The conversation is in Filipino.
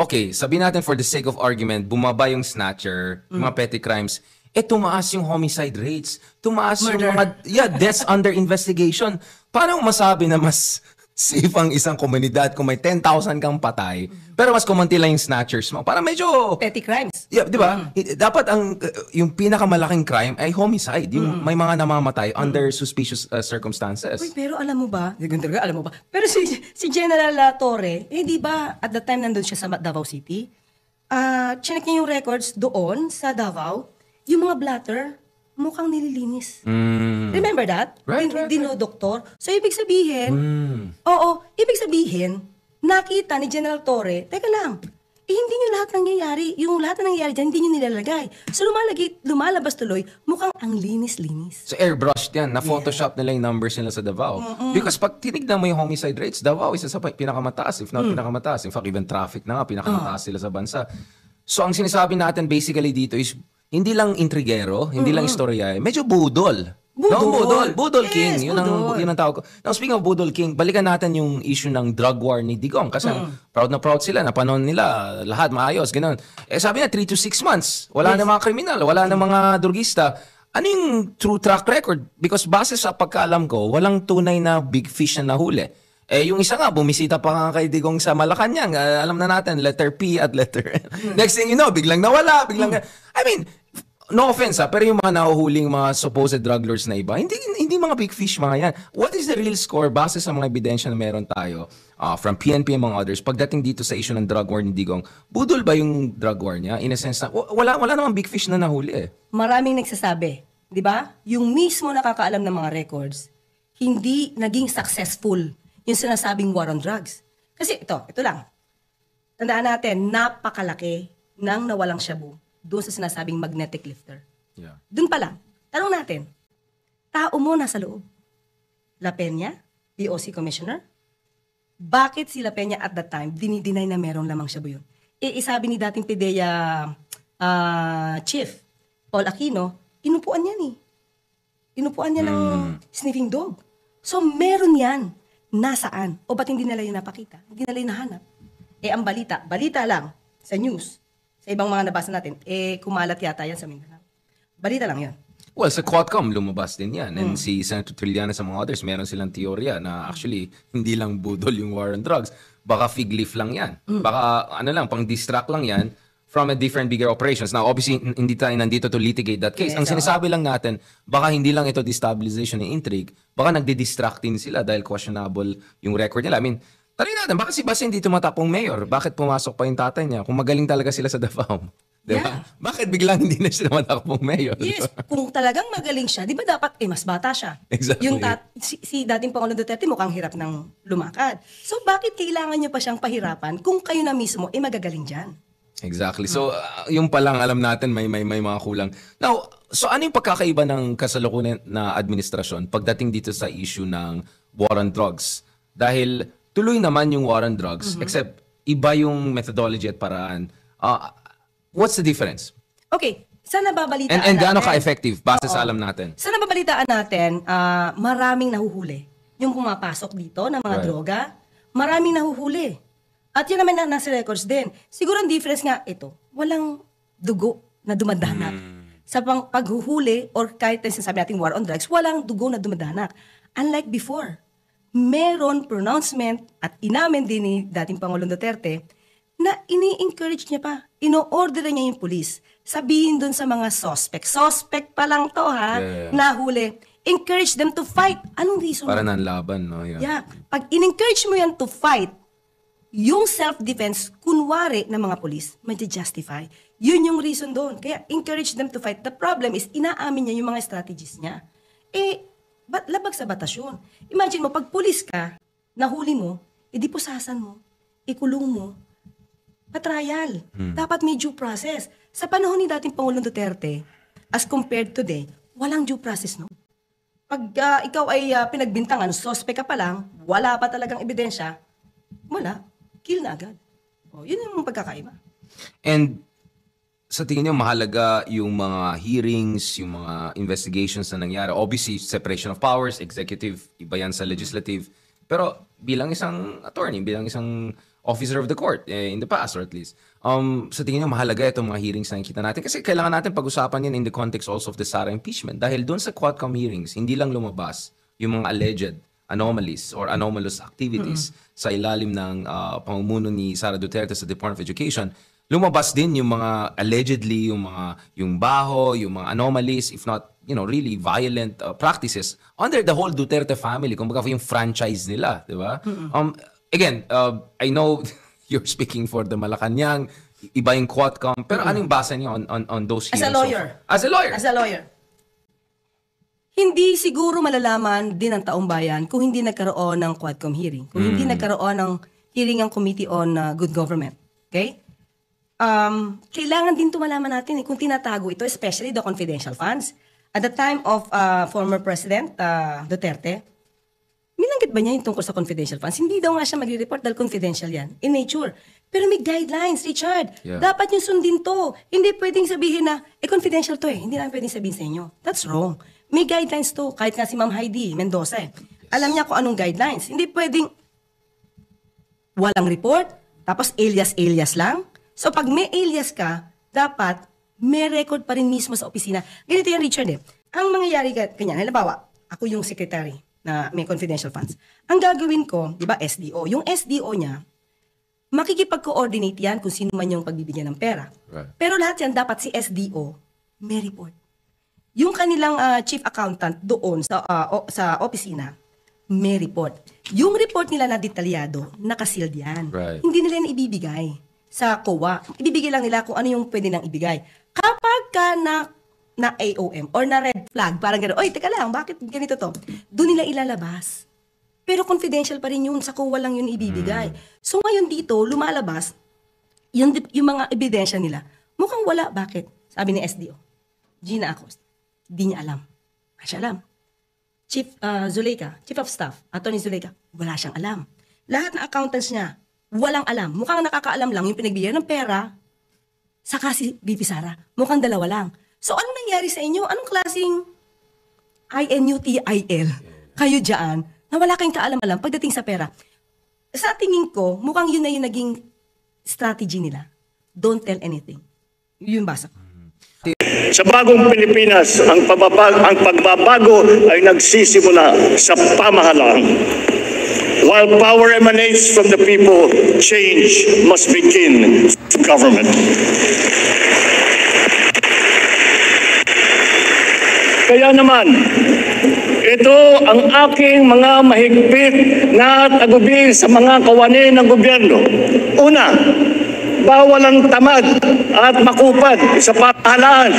okay, sabihin natin for the sake of argument, bumaba yung snatcher, mga petty crimes, tumaas yung homicide rates, tumaas yung mga deaths under investigation. Paano masabi na mas safe ang isang komunidad kung may 10,000 kang patay, pero mas kumunti lang yung snatchers mo? Para medyo... Petty crimes. Yeah, di ba? Dapat yung pinakamalaking crime ay homicide. Yung may mga namamatay under suspicious circumstances. Uy, pero alam mo ba? Alam mo ba? Pero si General Torre, di ba at the time nandun siya sa Davao City, chinek niya yung records doon sa Davao, yung mga blatter, mukhang nililinis. Remember that? Right. Dinodoktor. So, ibig sabihin, ibig sabihin, nakita ni General Torre, teka lang, hindi nyo lahat nangyayari, yung lahat na nangyayari dyan, hindi nyo nilalagay. So, lumalabas tuloy, mukhang ang linis-linis. So, airbrushed yan. Na-photoshop nila yung numbers nila sa Davao. Because pag tinignan mo yung homicide rates, Davao isa sa pinakamataas, if not pinakamataas. In fact, even traffic na nga, pinakamataas sila sa bansa. So, ang sinasabi natin basically dito is, hindi lang intrigero, hindi lang istorya, medyo budol. Budol King. Yun ang tawag ko. Now, speaking of Budol King, balikan natin yung issue ng drug war ni Digong. Kasi proud na proud sila. Napanon nila. Lahat maayos. Ganun. Sabi na, 3 to 6 months. Wala na mga kriminal. Wala na mga drugista. Ano yung true track record? Because base sa pagkaalam ko, walang tunay na big fish na nahuli. Yung isa nga, bumisita pa nga kay Digong sa Malacanang. Alam na natin, letter P at letter N. Next thing you know, biglang nawala. I mean, no offense pero yung mga nahuhuling mga supposed drug lords na iba, hindi mga big fish mga yan. What is the real score base sa mga ebidensya na meron tayo from PNP and mga others pagdating dito sa issue ng drug war ni Digong? Budol ba yung drug war niya? In a sense na, wala namang big fish na nahuli Maraming nagsasabi, di ba? Yung mismo nakakaalam ng mga records, hindi naging successful yung sinasabing war on drugs. Kasi ito lang. Tandaan natin, napakalaki ng nawalang shabu doon sa sinasabing magnetic lifter. Yeah. Doon pa lang. Tanong natin, tao mo nasa loob. La Peña, POC Commissioner, bakit si La Peña at that time dinideny na merong lamang shabu yun? Isabi ni dating PDEA Chief Paul Aquino, inupuan yan Inupuan niya ng sniffing dog. So meron yan. Nasaan? O ba't hindi nila yun napakita? Hindi nila yun nahanap. Ang balita lang sa news, sa ibang mga nabasa natin, kumalat yata yan sa Mindanao. Balita lang yan. Well, sa Quadcom, lumabas din yan. And si Senator Trillanes sa mga others, meron silang teorya na actually, hindi lang budol yung war on drugs. Baka fig leaf lang yan. Baka, pang-distract lang yan from a different bigger operations. Now, obviously, hindi tayo nandito to litigate that case. Ang sinasabi lang natin, baka hindi lang ito destabilization ng intrigue, baka nagdi-distract din sila dahil questionable yung record nila. I mean, tanongin natin, bakit si Bas hindi tumatapong mayor? Bakit pumasok pa yung tatay niya? Kung magaling talaga sila sa Davao. Diba? Yeah. Bakit biglang hindi na siya tumatapong mayor? Yes, kung talagang magaling siya, di ba dapat, mas bata siya. Exactly. Yung si dating Pangulong Duterte mukhang hirap ng lumakad. So, bakit kailangan niyo pa siyang pahirapan kung kayo na mismo magagaling dyan? Exactly. So, yung palang alam natin may mga kulang. Now, so ano yung pagkakaiba ng kasalukuyan na administrasyon pagdating dito sa issue ng war on drugs? Dahil tuloy naman yung war on drugs, except iba yung methodology at paraan. What's the difference? Okay, sa nababalitaan and gaano ka-effective base sa alam natin? Sa nababalitaan natin, maraming nahuhuli. Yung pumapasok dito ng mga droga, maraming nahuhuli. At yan naman nasa records din. Siguro ang difference nga ito, walang dugo na dumadanak. Sa paghuhuli or kahit sinasabi natin war on drugs, walang dugo na dumadanak. Unlike before, meron pronouncement at inamin din ni dating Pangulong Duterte na ini-encourage niya pa. Ino-order niya yung police. Sabihin dun sa mga suspect. Suspect pa lang to nahuli. Encourage them to fight. Anong reason? Para nanlaban, no? Yeah. Pag in-encourage mo yan to fight, yung self-defense, kunwari ng mga police, ma-justify. Yun yung reason doon. Kaya encourage them to fight. The problem is, inaamin niya yung mga strategies niya. Labag sa batas yun. Imagine mo, pag police ka, nahuli mo, pusasan mo, ikulong mo, patrial. Dapat may due process. Sa panahon ni dating Pangulong Duterte, as compared today, walang due process, no? Pag ikaw ay pinagbintangan, suspect ka pa lang, wala pa talagang ebidensya, wala. Kill na agad. Yun yung pagkakaiba. And sa tingin niyo mahalaga yung mga hearings, yung mga investigations na nangyari? Obviously, separation of powers, executive, iba yan sa legislative. Pero bilang isang attorney, bilang isang officer of the court in the past, or at least. Sa tingin nyo, mahalaga itong mga hearings na nakikita natin kasi kailangan natin pag-usapan yan in the context also of the Sara impeachment. Dahil doon sa Quadcom hearings, hindi lang lumabas yung mga alleged anomalies or anomalous activities sa ilalim ng pamumuno ni Sara Duterte sa Department of Education. Lumabas din yung mga allegedly, yung baho, yung mga anomalies, if not, really violent practices under the whole Duterte family. Kumbaga yung franchise nila, di ba? Again, I know you're speaking for the Malacanang, iba yung Quadcom, pero ano yung basa niyo on those hearings? As a lawyer. As a lawyer. As a lawyer. Hindi siguro malalaman din ng taong bayan kung hindi nagkaroon ng Quadcom hearing. Kung hindi nagkaroon ng hearing ang Committee on Good Government. Okay? Kailangan din ito malaman natin kung tinatago ito, especially the confidential funds. At the time of former President Duterte, minanggit ba niya yung tungkol sa confidential funds? Hindi daw nga siya magre-report dahil confidential yan, in nature. Pero may guidelines, Richard. Yeah. Dapat yung sundin to. Hindi pwedeng sabihin na, confidential to Hindi namin pwedeng sabihin sa inyo. That's wrong. May guidelines to. Kahit nga si Ma'am Heidi Mendoza Alam niya kung anong guidelines. Hindi pwedeng walang report, tapos alias lang. So pag may alias ka, dapat may record pa rin mismo sa opisina. Ganito yan, Richard Ang mangyayari ganyan, halimbawa, ako yung secretary na may confidential funds. Ang gagawin ko, di ba, SDO. Yung SDO niya, makikipag-coordinate yan kung sino man yung pagbibigyan ng pera. Right. Pero lahat yan, dapat si SDO may report. Yung kanilang chief accountant doon sa opisina, may report. Yung report nila na detalyado, nakasealed yan. Right. Hindi nila yan ibibigay sa COA. Ibibigay lang nila kung ano yung pwede nang ibigay. Kapag ka na AOM or na red flag, parang gano'n, oy, teka lang, bakit ganito to? Doon nila ilalabas. Pero confidential pa rin yun, sa COA lang yun ibibigay. So ngayon dito, lumalabas, yung mga ebidensya nila, mukhang wala. Bakit? Sabi ni SDO, Gina Acosta, di niya alam. Wala siya alam. Chief Zuleika, Chief of Staff, Attorney Zuleika, wala siyang alam. Lahat ng accountants niya, walang alam. Mukhang nakakaalam lang yung pinagbigyan ng pera, saka si VP Sara. Mukhang dalawa lang. So, ano nangyari sa inyo? Anong klaseng INUTIL kayo dyan na wala kayong kaalam-alam pagdating sa pera? Sa tingin ko, mukhang yun na yung naging strategy nila. Don't tell anything. Yun basa ko. Sa bagong Pilipinas, ang pagbabago ay nagsisimula sa pamahalaan. While power emanates from the people, change must begin with government. Kaya naman, ito ang aking mga mahigpit na tagubilin sa mga kawani ng gobyerno. Una, bawal ang tamad at makupad sa pamahalaan.